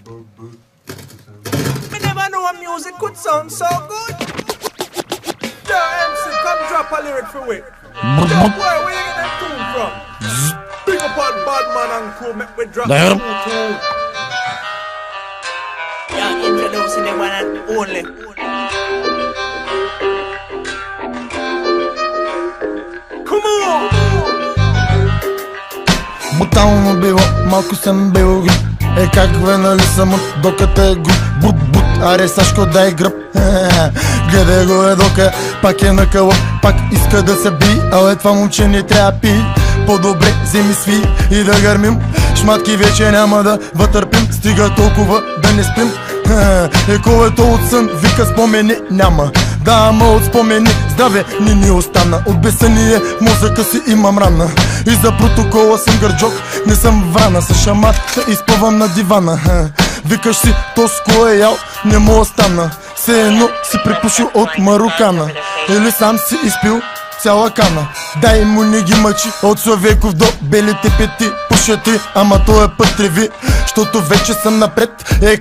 Me never know music could sound so good. Yo, MC, come drop a lyric for it. Yo, boy, where you get that tune from? Big up on Badman and crew, make me drop the tune. Yeah, introducing the one and only. Come on! Брутално било, малко съм бил груб. Как нали съм от докато е груб. Бут, аре Сашко дай гръб. Гледай го дока, пак е на кълъп. Пак иска да се би, але това момче не трябва пи. По-добре вземи сви и да гърмим. Шматки вече няма да вътърпим. Стига толкова да не спим. Ековето от сън, вика спомени няма. Да, ама от спомени здраве ни остана. От бесъние в мозъка си имам рана. И за протокола съм гърджок, не съм врана. С шамат изпъвам на дивана. Викаш си, то с кое е ял, не му остана. Все едно си припушил от марокана. Или сам си изпил цяла кана. Дай му не ги мъчи, от Славейков до белите пети. Пушети, ама този път треви, щото вече съм напред.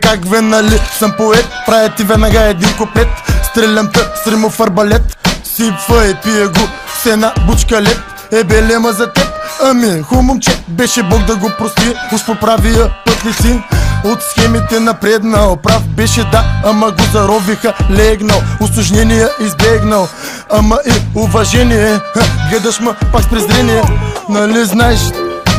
Как нали съм поет, правя ти веднага един куплет. Стрелям те с римов арбалет. Сипва и пие го с една бучка лед. Белема за теб, ами момче, беше Бог да го прости. Уж поправия пътлици от схемите напреднал. Прав беше да, ама го заровиха легнал. Усложнения избегнал, ама и уважение. Гледаш ма пак с презрение. Нали знаеш,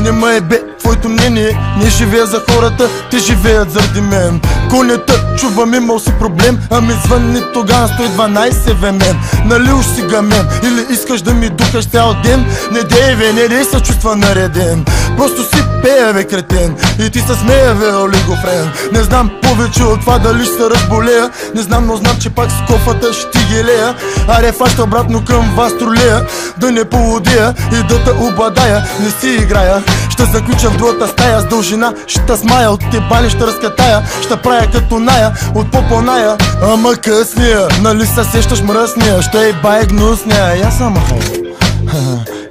не ма е бе твоето мнение. Не живея за хората, те живеят заради мен. Конята, чувам имал си проблем, ами звънни тогава 112 мен. Нали уж си гамен, или искаш да ми духаш цял ден? Не дей бе, не дей се чувства нареден. Просто си пея бе кретен, и ти се смея бе олигофрен. Не знам повече от това дали ще се разболея. Не знам, но знам, че пак с кофата ще ти гелея. Аре фаща обратно към вас тролея. Да не полудея и да те обладая. Не си играя, ще заключа в другата стая. С дължина ще смая, от те бани ще разкатая. Ще правя като ная, от попълная. Ама късния, нали се сещаш мръсния. Ще е бай гнусния. Я са махай,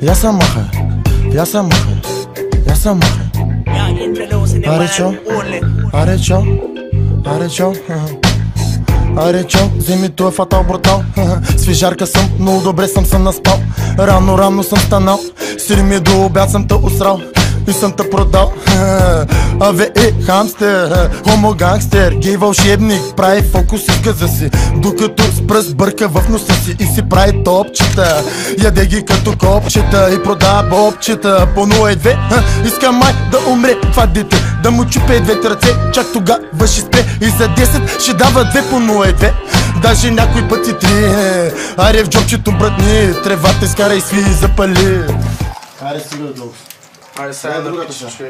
я са махай, я са махай, я са махай. Аре чо, аре чо, аре чо. Аре чо, вземи това фатал брутал. Свежарка съм, много добре съм се наспал. Рано съм станал, сири ми до обяд съм те усрал. И съм те продал. Аве хамстер, хомо гангстер, гей вълшебник, прави фокус и газа си, докато с пръст бърка в носа си и си прави топчета. Яде ги като копчета и продава бобчета по 0,2. Иска май да умре това дете, да му чупе двете ръце, чак тогава ще спре. И за 10 ще дава 2 по 0,2. Даже някой пъти 3. Аре в джобчето братни, тревата изкара и сви и запали. Аре сега долу. Аре сега другата ще.